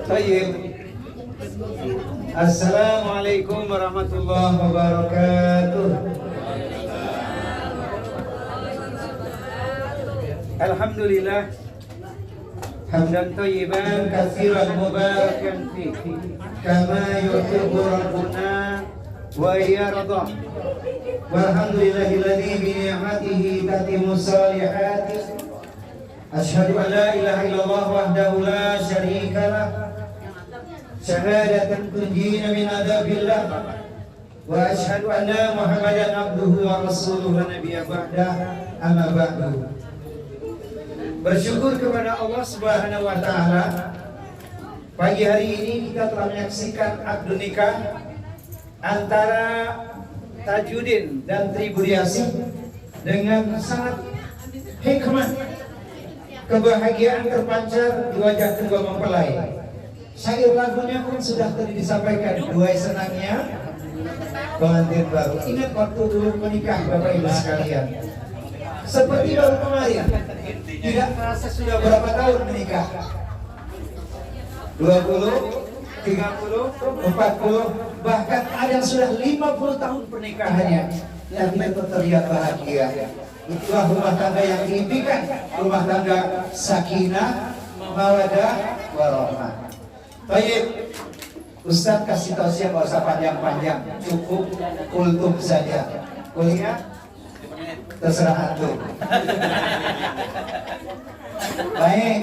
Baik. Assalamualaikum warahmatullahi wabarakatuh. Alhamdulillah hamdan thayyiban katsiran mubarakan fihi kama yuhibbu rabbuna wa yarda. Walhamdulillahilladzi bi ni'matihi tatimmu shalihati. Asyhadu an la ilaha illallah wahdahu la syarika lah. Syahadatan tunjina min adzabillah. Wa asyhadu anna Muhammadan abduhu wa rasuluhu wa nabiyya ba'dah. Amma ba'du. Bersyukur kepada Allah Subhanahu wa taala. Pagi hari ini kita telah menyaksikan akad nikah antara Tajudin dan Tribudiasi dengan sangat hikmah. Kebahagiaan terpancar di wajah kedua mempelai. Syair lagunya pun sudah tadi disampaikan. Dua senangnya pengantin baru. Ingat waktu dulu menikah Bapak Ibu sekalian, seperti baru kemarin. Tidak merasa sudah berapa tahun menikah. 20, 30, 40, bahkan ada yang sudah 50 tahun pernikahannya, tapi tetap terlihat bahagia. Itulah rumah tangga yang diimpikan, rumah tangga sakinah, mawaddah, warahmah. Baik, Ustaz kasih tausiah nggak usah panjang-panjang, cukup kultum saja. Kuliah terserah antum. Baik,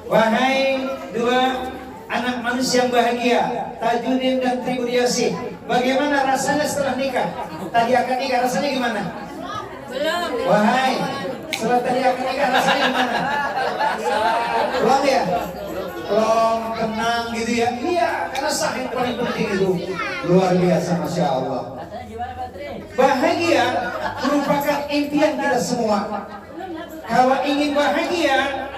wahai dua anak manusia yang bahagia, Tajudin dan Tribudiasi, bagaimana rasanya setelah nikah? Tadi akan nikah rasanya gimana? Belum. Wahai, setelah tadi akan nikah rasanya gimana? Belum ya? Belum, tenang gitu ya? Iya, karena sah yang paling penting itu. Luar biasa, Masya Allah. Bahagia merupakan impian kita semua. Kalau ingin bahagia,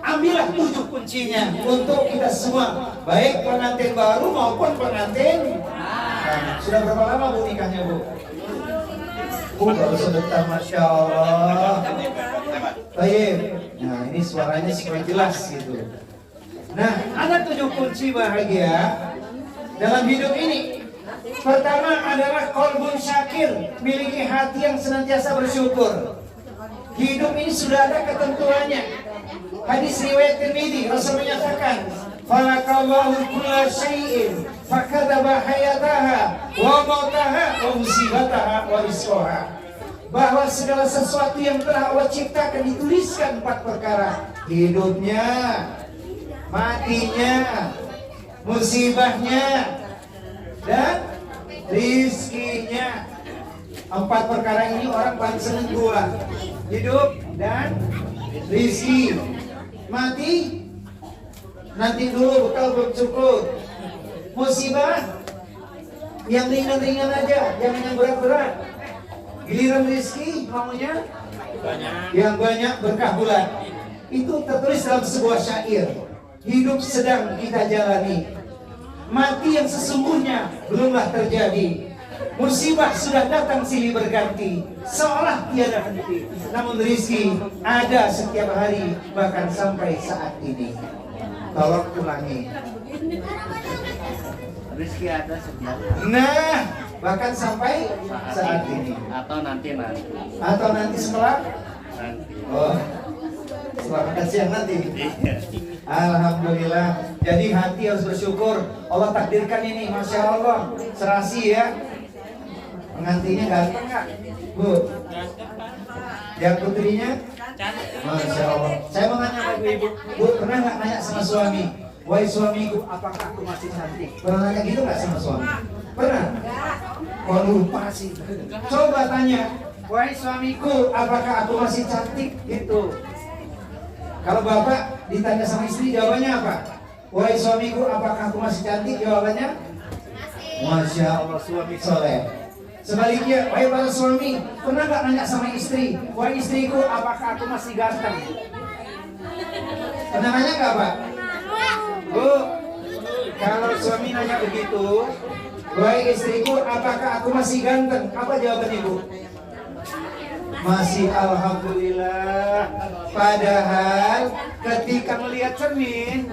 ambillah 7 kuncinya untuk kita semua, baik pengantin baru maupun pengantin. Sudah berapa lama Bu nikahnya Bu? Baru sebentar, Masya Allah. Baik. Nah ini suaranya supaya jelas gitu. Nah ada 7 kunci bahagia dalam hidup ini. Pertama adalah qalbun syakir, miliki hati yang senantiasa bersyukur. Hidup ini sudah ada ketentuannya. Hadis riwayat Tirmidzi, Rasul menyatakan, "Falakallahu kulla syai'in fakadzaba hayataha wa mautaha wa musibataha wa rizqaha." Bahwa segala sesuatu yang telah Allah ciptakan dituliskan 4 perkara: hidupnya, matinya, musibahnya, dan rizkinya. 4 perkara ini orang paling senang buat. Hidup dan rizki. Mati nanti dulu, bekal belum cukup. Musibah yang ringan-ringan aja, jangan yang berat-berat. Giliran rizki maunya banyak, yang banyak berkah bulan. Itu tertulis dalam sebuah syair. Hidup sedang kita jalani, mati yang sesungguhnya belumlah terjadi. Musibah sudah datang silih berganti, seolah tiada henti. Namun rizki ada setiap hari, bahkan sampai saat ini. Tolong ulangi. Rizki ada setiap hari. Nah, bahkan sampai saat ini. Atau nanti. Atau nanti setelah? Nanti. Oh, setelah makan siang nanti. Iya. Alhamdulillah. Jadi hati harus bersyukur. Allah takdirkan ini, Masya Allah. Serasi ya. Pengantinnya ganteng nggak, Bu? Yang putrinya? Masya Allah. Saya mau nanya sama ibu, Bu, pernah nggak nanya sama suami, "Wahai suamiku, apakah aku masih cantik?" Pernah nanya gitu nggak sama suami? Pernah? Oh lupa sih. Coba tanya, "Wahai suamiku, apakah aku masih cantik?" Gitu. Kalau bapak ditanya sama istri, jawabannya apa? "Wahai suamiku, apakah aku masih cantik?" Jawabannya? Masya Allah, suami soleh. Sebaliknya, wahai para suami, pernah nggak nanya sama istri, "Wahai istriku, apakah aku masih ganteng?" Pernah nanya nggak Pak? Bu, kalau suami nanya begitu, "Wahai istriku, apakah aku masih ganteng?" Apa jawaban ibu? Masih, alhamdulillah. Padahal ketika melihat cermin,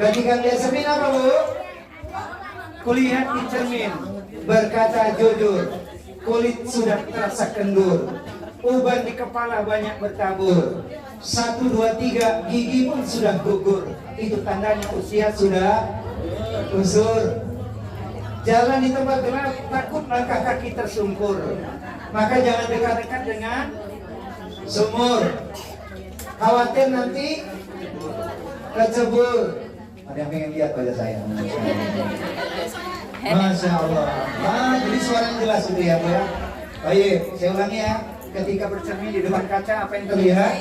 ketika melihat cermin apa Bu? Kulihat di cermin, berkata jujur, kulit sudah terasa kendur, uban di kepala banyak bertabur, 1, 2, 3 gigi pun sudah gugur, itu tandanya usia sudah usur. Jalan di tempat gelap, takut langkah kaki tersungkur, maka jangan dekat-dekat dengan sumur, khawatir nanti kecebur. Ada yang pengen lihat wajah saya? Masya Allah. Jadi suaranya jelas itu ya Bu ya. Oh iya, saya ulangi ya. Ketika bercermin di depan kaca, apa yang terlihat?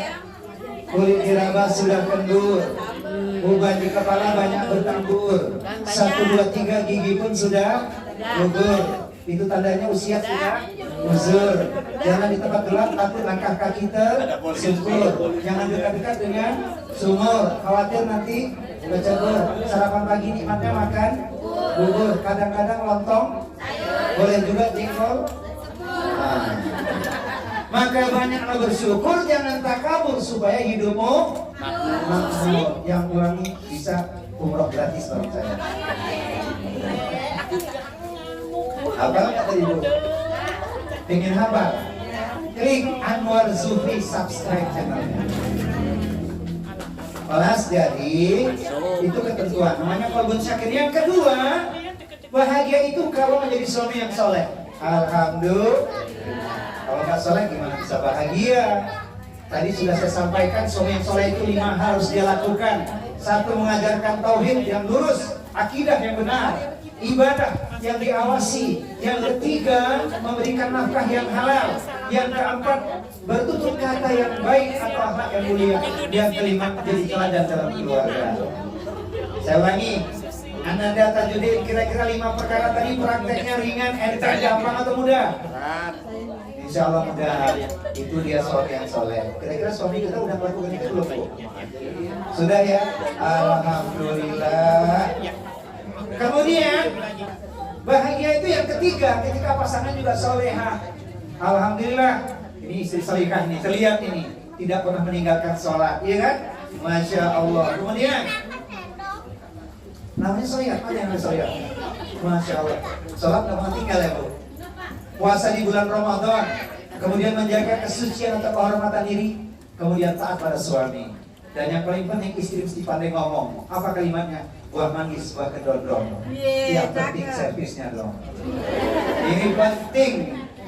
Kulit diraba sudah kendur, uban di kepala banyak bertambur, 1, 2, 3 gigi pun sudah gugur, itu tandanya usia sudah uzur. Jangan di tempat gelap, takut langkah kaki tersungkur. Jangan dekat-dekat dengan sumur, khawatir nanti kecebur. Sarapan pagi nikmatnya makan bubur, kadang-kadang lontong, boleh juga jengkol. Maka banyaklah bersyukur, jangan takabur supaya hidupmu makmur. Yang ulangi bisa umroh gratis bareng saya. Apa nggak tadi Bu? Pengen apa? Klik Anwar Zufi, subscribe channelnya. Kelas jadi itu ketentuan. Namanya Qalbun Syakir. Yang kedua, bahagia itu kalau menjadi suami yang soleh. Alhamdulillah. Kalau nggak soleh gimana bisa bahagia? Tadi sudah saya sampaikan, suami yang soleh itu 5 harus dia lakukan. 1, mengajarkan tauhid yang lurus, akidah yang benar, ibadah yang diawasi. Yang ketiga, memberikan nafkah yang halal. Yang keempat, bertutur kata yang baik atau akhlak yang mulia. Yang kelima, jadi teladan dalam keluarga. Saya ulangi, Ananda Tajudin, kira-kira 5 perkara tadi prakteknya ringan, enteng, gampang atau mudah? Insya Allah mudah. Itu dia suami yang soleh. Kira-kira suami kita udah melakukan itu belum Bu? Sudah ya? Alhamdulillah. Kemudian bahagia itu yang ketiga, ketika pasangan juga solehah. Alhamdulillah. Ini istri solehah nih, terlihat ini tidak pernah meninggalkan sholat, iya kan? Masya Allah. Kemudian namanya solehah, ada yang namanya solehah? Masya Allah. Sholat nggak pernah tinggal ya Bu? Puasa di bulan Ramadan, kemudian menjaga kesucian atau kehormatan diri, kemudian taat pada suami. Dan yang paling penting, istri mesti pandai ngomong. Apa kalimatnya? Buah manggis, buah kedondong. Yang penting servisnya dong. Ini penting.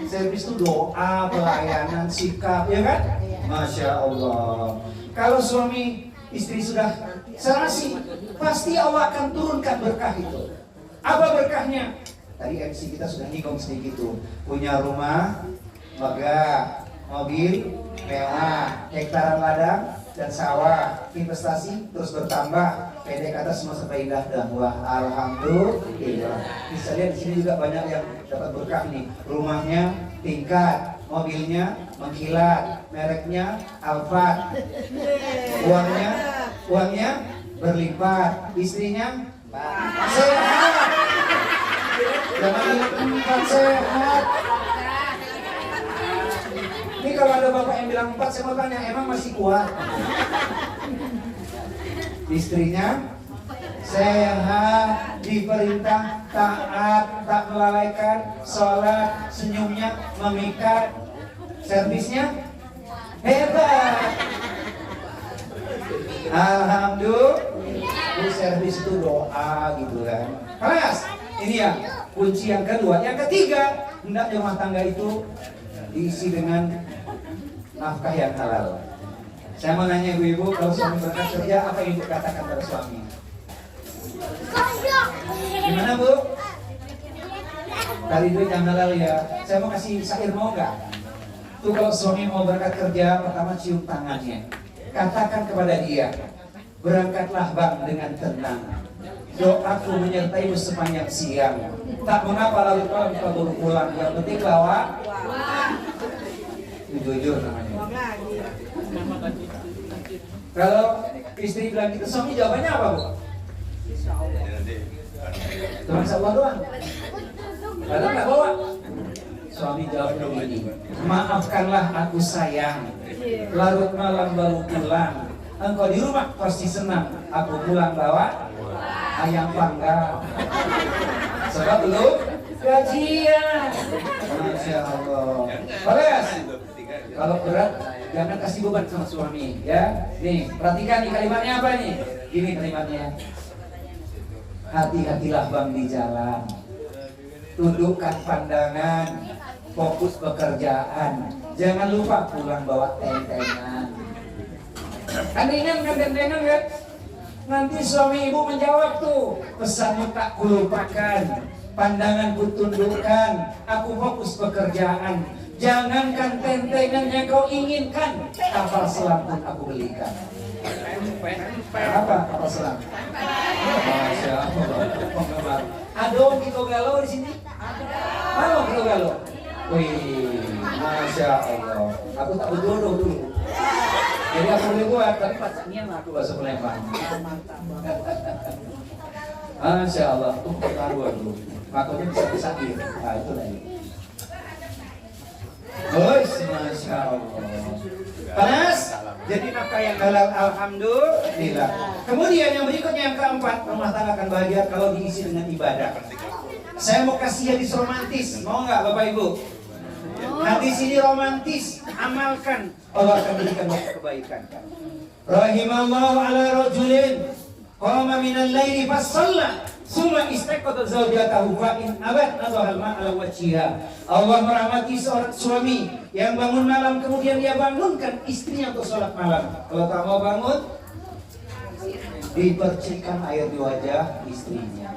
Servis itu doa, pelayanan, sikap, ya kan? Masya Allah. Kalau suami istri sudah serasi, pasti Allah akan turunkan berkah itu. Apa berkahnya? Tadi MC kita sudah nyinggung sedikit tuh. Punya rumah megah, mobil mewah, hektaran ladang dan sawah, investasi terus bertambah, pendek kata semua serba indah dan wah. Alhamdulillah. Bisa lihat di sini juga banyak yang dapat berkah nih. Rumahnya tingkat, mobilnya mengkilat, mereknya Alphard, uangnya berlipat, istrinya sehat. Jangan ingat 4 sehat. Ini kalau ada bapak yang bilang 4, saya mau tanya, emang masih kuat? Istrinya sehat, diperintah taat, tak melalaikan, sholat, senyumnya memikat, servisnya hebat. Alhamdulillah. Servis itu doa gitu kan. Kelas. Ini ya kunci yang kedua. Yang ketiga, hendaknya rumah tangga itu diisi dengan nafkah yang halal. Saya mau nanya ibu-ibu, kalau suami berangkat kerja, apa yang ibu katakan pada suami? Gimana Bu? Cari duit yang halal ya. Saya mau kasih syair, mau nggak? Tuh kalau suami mau berangkat kerja, pertama cium tangannya. Katakan kepada dia, berangkatlah Bang dengan tenang. Doaku menyertaimu sepanjang siang. Tak mengapa lalu kau baru pulang. Yang penting lawa. Jujur namanya. Kalau istri bilang gitu, suami jawabannya apa Bu? Cuma insya Allah doang. Padahal nggak bawa. Suami jawab begini, maafkanlah aku sayang, larut malam baru pulang. Engkau di rumah pasti senang, aku pulang bawa ayam panggang. Sebab belum gajian. Masya Allah. Bagus. Kalau berat jangan kasih beban sama suami, ya. Nih, perhatikan nih kalimatnya apa nih? Ini kalimatnya. Hati-hatilah bang di jalan. Tundukkan pandangan, fokus pekerjaan. Jangan lupa pulang bawa tentengan. Kan ringan kan tentengan kan? Nanti suami ibu menjawab tuh, pesanmu tak kulupakan, pandanganku tundukkan, aku fokus pekerjaan. Jangankan tentengan yang kau inginkan, kapal selam pun aku belikan. Apa kapal selam? Masya Allah, penggemar. Ada orang kita galau di sini? Mana kita galau? Wih, Masya Allah. Aku tak berjodoh dulu. Jadi aku boleh buat, tapi pacarnya aku bahasa Palembang. Masya Allah, itu pertaruhan dulu. Makanya bisa disakir. Nah itu lagi. Masya Allah. Panas? Jadi nafkah yang halal, alhamdulillah. Kemudian yang berikutnya yang keempat, rumah tangga akan bahagia kalau diisi dengan ibadah. Saya mau kasih hadis romantis, mau nggak Bapak Ibu? Hadis ini romantis, amalkan, Allah akan berikan banyak kebaikan. Rahimallahu ala rajulin qama minal laili fasalla summa istaqata zawjatahu fa in abad nadhal ma'ala wajhiha. Allah merahmati seorang suami yang bangun malam kemudian dia bangunkan istrinya untuk sholat malam. Kalau tak mau bangun, dipercikkan air di wajah istrinya.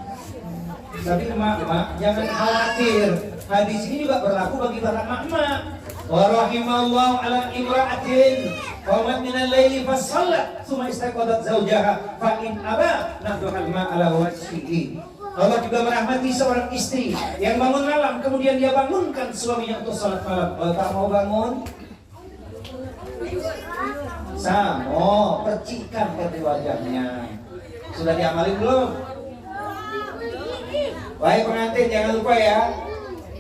Tapi emak-emak jangan khawatir, hadis ini juga berlaku bagi para emak-emak. Wa rahimallahu ala imra'atin qamat minal laili fasalla tsumma istaqadat zawjaha fa in aba nadhal ma'ala wajhihi. Allah juga merahmati seorang istri yang bangun malam kemudian dia bangunkan suaminya untuk salat malam. Kalau tak mau bangun, percikan ke wajahnya. Sudah diamalin belum? Baik pengantin, jangan lupa ya.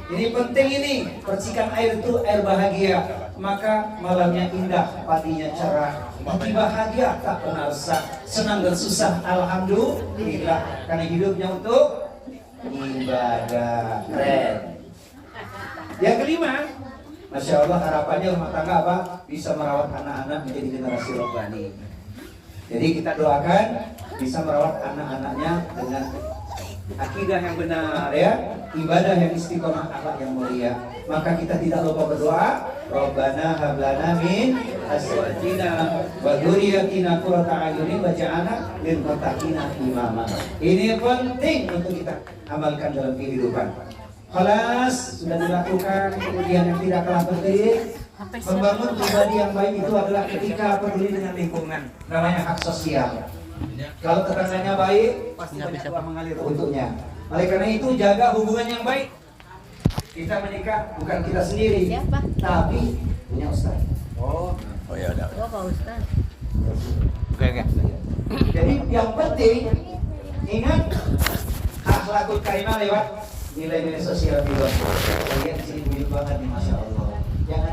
Ini penting ini, percikan air itu air bahagia. Maka malamnya indah, paginya cerah, hati bahagia, tak pernah resah, senang dan susah, alhamdulillah. Karena hidupnya untuk ibadah. Keren. Yang kelima, Masya Allah, harapannya rumah tangga apa? Bisa merawat anak-anak menjadi generasi robbani. Jadi kita doakan bisa merawat anak-anaknya dengan akidah yang benar, ya, ibadah yang istiqomah, akhlak yang mulia. Maka kita tidak lupa berdoa, Rabbana hab lana min azwajina wa dzurriyyatina qurrata a'yunin waj'alna lil muttaqina imama. Ini penting untuk kita amalkan dalam kehidupan. Khalas sudah dilakukan. Kemudian yang tidak kalah penting, membangun pribadi yang baik itu adalah ketika peduli dengan lingkungan. Namanya hak sosial. Kalau tetangganya baik, pasti banyak uang mengalir untuknya. Oleh karena itu jaga hubungan yang baik. Kita menikah bukan kita sendiri, tapi punya ustaz. Oh ya udah. Oh Pak Ustaz. Oke. Jadi yang penting ingat akhlakul karimah lewat nilai-nilai sosial juga. Kalian sini buyut banget nih, Masya Allah. Yang ada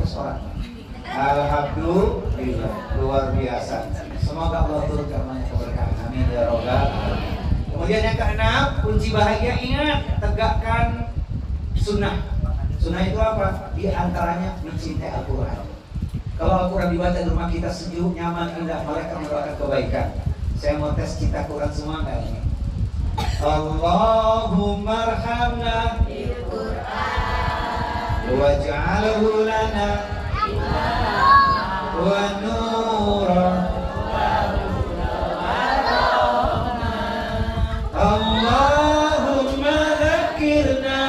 300 orang. Alhamdulillah, luar biasa. Semoga Allah turunkan banyak keberkahan. Amin ya Rabbal alamin. Kemudian yang keenam, kunci bahagia, ingat, tegakkan sunnah. Sunnah itu apa? Di antaranya mencintai Al-Quran. Kalau Al-Quran dibaca di rumah kita sejuk, nyaman, indah, mereka mendoakan kebaikan. Saya mau tes cinta Quran semua nggak ini? Allahumma arhamna bil Quran waj'alhu lana wa nuran. Allahumma dzakirna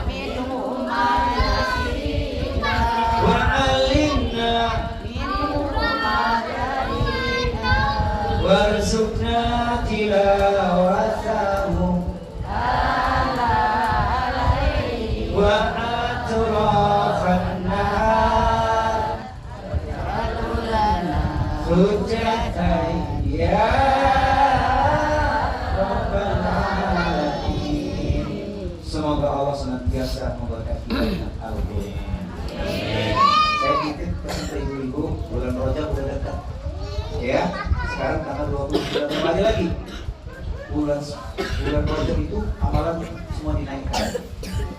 minhu ma nasina wa alimna minhu ma jahilna warzuqna tilawatahu ala alaihi wa atrafan nahar waj'alna hujjatan ya Semoga Allah senantiasa memberkati kita. sekarang tanggal 29 kembali lagi. Bulan Rajab itu amalan semua dinaikkan.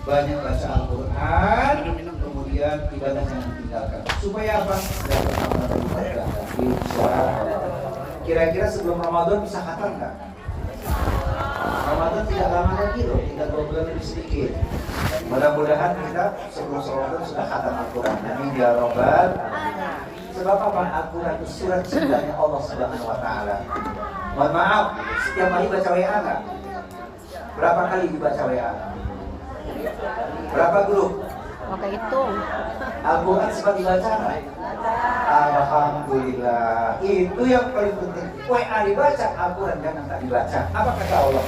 Banyak baca Al-Quran, kemudian ibadah yang ditinggalkan. Supaya apa? Dapat amalan ibadah. Insyaallah. Kira-kira sebelum Ramadan bisa khatam nggak? Ramadan tidak lama lagi loh, tinggal 2 bulan lebih sedikit. Mudah-mudahan kita sebelum Ramadan sudah khatam Al-Quran. Amin ya Rabbal. Sebab apa? Al-Quran itu surat cintanya Allah Subhanahu Wa Taala. Mohon maaf, setiap hari baca WA nggak? Berapa kali dibaca WA? Berapa grup? Oke, hitung. Al-Quran sempat dibaca nggak? Alhamdulillah, itu yang paling penting. WA dibaca, Al-Quran jangan tak dibaca. Apa kata Allah?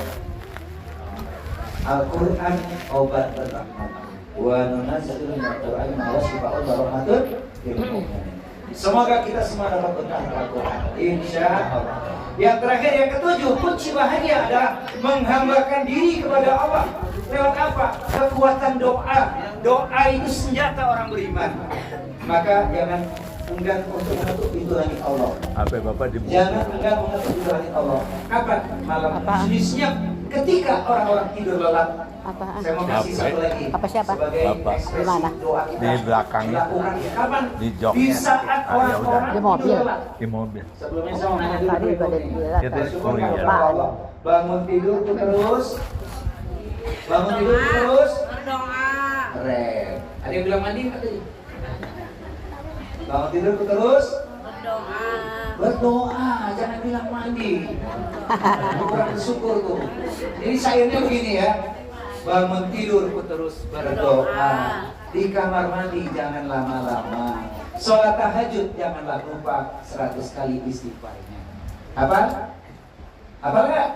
Al-Quran obat berrahmat. Wa nunazzilu minal Qur'ani ma huwa shifaa'un wa rahmatun lil mu'minin. Semoga kita semua dapat berkah Al-Quran. Insyaallah. Yang terakhir, yang ketujuh, kunci bahagia adalah menghambakan diri kepada Allah. Lewat apa? Kekuatan doa. Doa itu senjata orang beriman. Maka jangan enggan untuk mengetuk pintu langit Allah. Apa Bapak di Jangan enggan mengetuk pintu langit Allah. Kapan? Malam. Sejenisnya ketika orang-orang tidur lelap. Apaan? Saya mau kasih satu lagi. Apa siapa? Sebagai Bapak. ekspresi Di mana? doa kita. Di belakangnya. Dilakukan kapan? Di jok. Di saat Ah, ya udah. orang-orang Di mobil. tidur lelap. di mobil. Sebelumnya saya mau nanya dulu Tadi ke udah Ibu. dilihat. Ya, terus Bersyukur kuliah. kepada Allah. Bangun tidur terus. Bangun tidur terus. Berdoa. Keren. Ada yang bilang mandi nggak tadi? Bangun tidur terus. Berdoa. Berdoa, jangan bilang mandi. Kurang bersyukur tuh. Jadi syairnya begini ya. Bangun tidur terus berdoa. Di kamar mandi jangan lama-lama. Sholat tahajud janganlah lupa 100 kali istighfarnya. Apa? Apa enggak?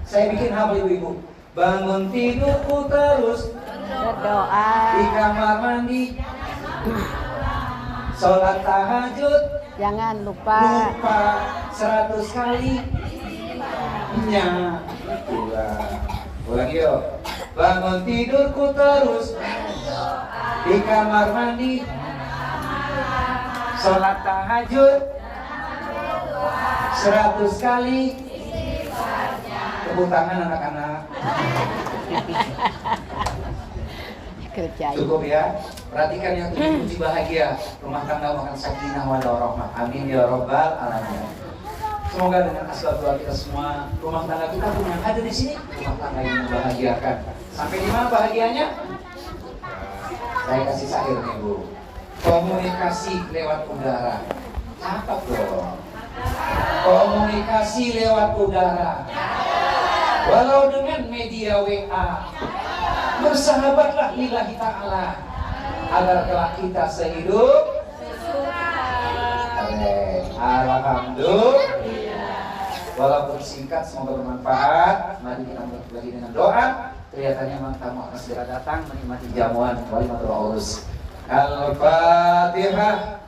Saya bikin hafal ibu-ibu. Bangun tidurku terus Berdoa. di kamar mandi. Sholat tahajud Jangan lupa. 100 kali. Ulang yuk. Bangun tidurku terus di kamar mandi. Sholat tahajud 100 kali. Tepuk tangan anak-anak. Kerjain. Cukup ya. Perhatikan yang kunci bahagia. Rumah tangga makan sakinah wa warahmah. Amin ya Rabbal alamin. Semoga dengan asbab doa kita semua, rumah tangga kita pun yang ada di sini, rumah tangga yang membahagiakan. Sampai di mana bahagianya? Saya kasih syair nih Bu. Komunikasi lewat udara. Cakep dong. Komunikasi lewat udara. Walau dengan media WA. Bersahabatlah lillahi ta'ala agar kelak kita sehidup. Alhamdulillah. Walaupun singkat, semoga bermanfaat. Mari kita mulai lagi dengan doa. Kelihatannya memang tamu akan segera datang menikmati jamuan walimatul urus. Al-Fatihah.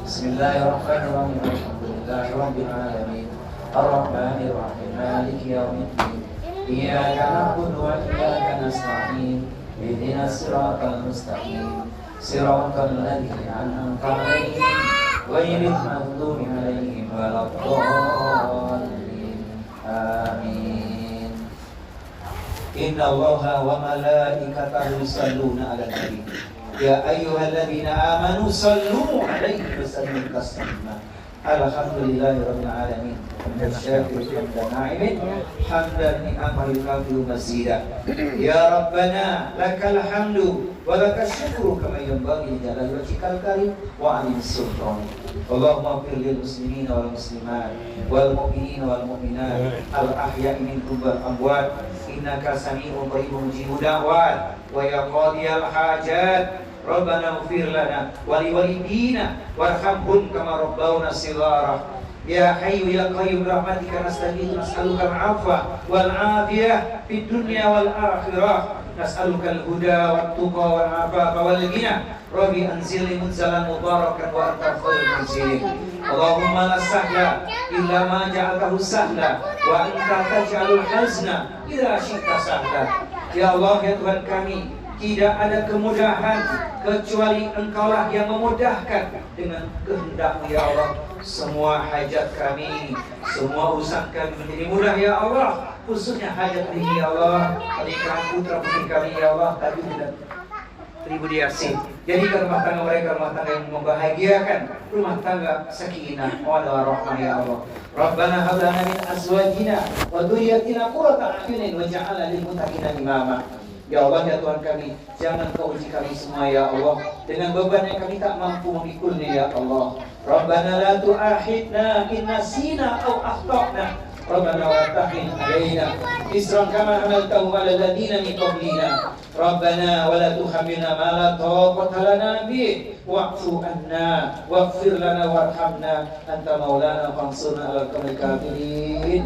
Bismillahirrahmanirrahim. Alhamdulillahirabbil alamin. Ar-Rahmanirrahim. Maliki yaumiddin. Iyyaka na'budu wa iyyaka nasta'in. Ihdinas siratal mustaqim. Siratal ladzina an'amta 'alaihim ghairil maghdubi 'alaihim waladdallin. Amin. Inna Allaha wa malaikatahu yusalluna 'alan nabi. Ya ayyuhalladzina amanu sallu 'alaihi wa sallimu taslima. Alhamdulillahirabbil alamin. Hamdan na'imin hamdan ni'mal kafiru mazida. Ya Rabbana lakal hamdu wa lakas syukru kama yanbaghi li jalali wajhikal karim wa 'azimi sultan. Allahumma ighfir lil muslimina wal muslimat wal mu'minina wal mu'minat al ahya'i minhum wal amwat innaka sami'un qaribun mujibud da'wat wa ya qadiyal hajat. Rabbana ighfir lana wa liwalidina warhamhum kama rabbawna shighara. Ya Hayyu ya Qayyum rahmatika nastaghith nas'aluka al-'afwa wal 'afiyah fid dunya wal akhirah. Nas'aluka al-huda wat tuqa wal 'afafa wal ghina. Rabbi anzilni munzalan mubarakan wa anta khairul munzilin. Allahumma la sahla illa ma ja'altahu sahla wa anta taj'alul hazna idza syi'ta sahla. Ya Allah ya Tuhan kami, tidak ada kemudahan kecuali Engkaulah yang memudahkan dengan kehendak-Mu ya Allah. semua hajat kami, semua urusan kami menjadi mudah ya Allah. Khususnya hajat ini ya Allah, pernikahan putra putri kami ya Allah, tadi tidak Tribudiasi. Jadikan rumah tangga mereka rumah tangga yang membahagiakan, rumah tangga sakinah wa warahmah ya Allah. Rabbana hab lana min azwajina wa dhurriyyatina qurrata a'yunin waj'alna lil muttaqina imama. Ya Allah ya Tuhan kami, jangan kau uji kami semua ya Allah dengan beban yang kami tak mampu memikulnya ya Allah. Rabbana la tu'akhidna in nasina aw akhtana. Rabbana wa la tahmil alaina isran kama hamaltahu 'ala alladziina min qablina. Rabbana wa la tuhammilna ma la taqata lana bih wa'fu anna waghfir lana warhamna anta maulana fansurna 'alal qaumil kafirin.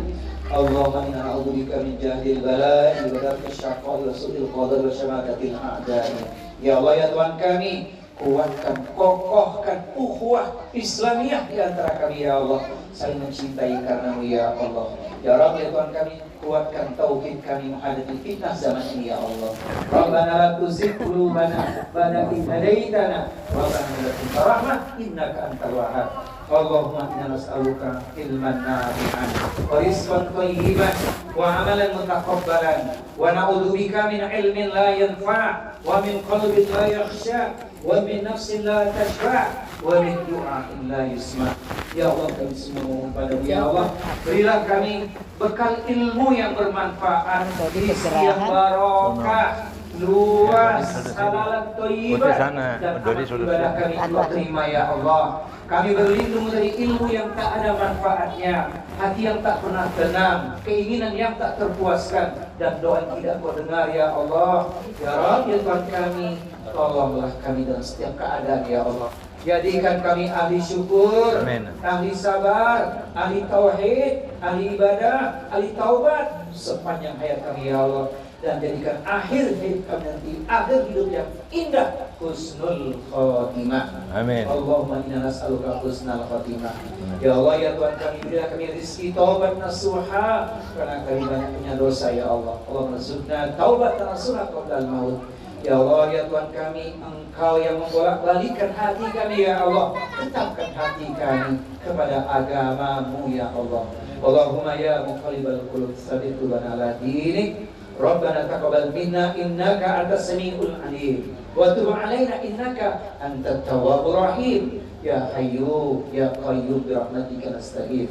Allahumma inna na'udzubika min jahdil bala'i wa darkil syaqa'i wa su'il qadar wa syamatatil a'da'i. Ya Allah ya Tuhan kami, kuatkan, kokohkan ukhuwah Islamiyah di antara kami ya Allah, saling mencintai karenamu ya Allah. Ya Rabb ya Tuhan kami, kuatkan tauhid kami menghadapi fitnah zaman ini ya Allah. Rabbana la tuzigh qulubana ba'da idh hadaitana wa hab lana min ladunka rahmah innaka antal wahhab. Allahumma inna nas'aluka ilman nafi'an wa rizqan thayyiban wa 'amalan mutaqabbalan wa na'udzubika min ilmin la yanfa' wa min qalbin la yakhsha wa min nafsin la tashba' wa min du'a'in la yusma'. Ya Allah kami semua mohon padamu ya Allah, berilah kami bekal ilmu yang bermanfaat, rizki yang barokah, luas, halalan thayyiban, dan ibadah kami Allah terima ya Allah. Kami berlindung dari ilmu yang tak ada manfaatnya, hati yang tak pernah tenang, keinginan yang tak terpuaskan, dan doa yang tidak kau dengar ya Allah. Ya Rabb ya Tuhan kami, tolonglah kami dalam setiap keadaan ya Allah. Jadikan kami ahli syukur, ahli sabar, ahli tauhid, ahli ibadah, ahli taubat sepanjang hayat kami ya Allah. Dan jadikan akhir hidup kami nanti akhir hidup yang indah, husnul khotimah. Amin. Allahumma inna nas'aluka husnul khotimah. Ya Allah ya Tuhan kami, berilah kami rezeki taubat nasuha, karena kami banyak punya dosa ya Allah. Allah merzukna taubat nasuha qabla al-maut. Ya Allah ya Tuhan kami, Engkau yang membolak-balikan hati kami ya Allah, tetapkan hati kami kepada agama-Mu ya Allah. Allahumma ya muqallibal qulub tsabbit qulubana ala dinik. Rabbana taqabbal minna innaka antas samiul alim wa tub alaina innaka antat tawwabur rahim. Ya hayyu ya qayyum bi rahmatika nastaghith.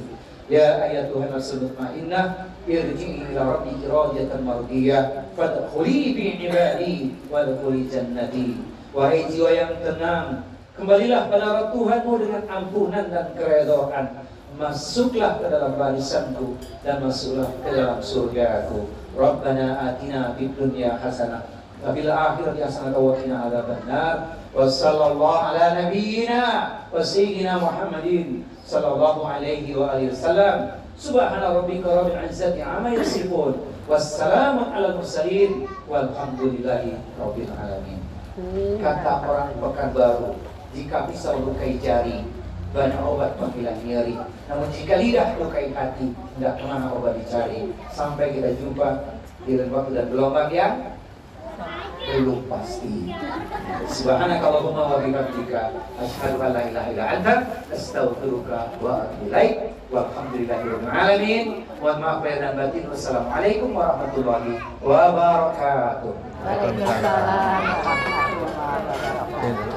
Ya ayyatuhan nafsul mutmainnah irji'i ila rabbiki radiyatan mardiyah fadkhuli fi ibadi wadkhuli jannati. Wahai jiwa yang tenang, kembalilah pada Tuhanmu dengan ampunan dan keridhaan. Masuklah ke dalam barisanku dan masuklah ke dalam surgaku. Rabbana atina fid dunya hasanah wa fil akhirati hasanah wa qina adzabannar. Wa sallallahu ala nabiyyina wa sayyidina Muhammadin sallallahu alaihi wa alihi wasallam. Subhana rabbika rabbil izzati amma yasifun. Wassalamun ala mursalin walhamdulillahi rabbil alamin. Kata orang Pekanbaru, jika pisau lukai jari, banyak obat penghilang nyeri. Namun jika lidah lukai hati, tidak kemana obat dicari. Sampai kita jumpa di waktu dan gelombang yang belum pasti. Subhanakallahumma wa bihamdika asyhadu an la ilaha illa anta astaghfiruka wa atubu ilaik. Walhamdulillahirabbil alamin. Wa maaf lahir dan batin. Wassalamualaikum warahmatullahi wabarakatuh. Waalaikumsalam warahmatullahi wabarakatuh.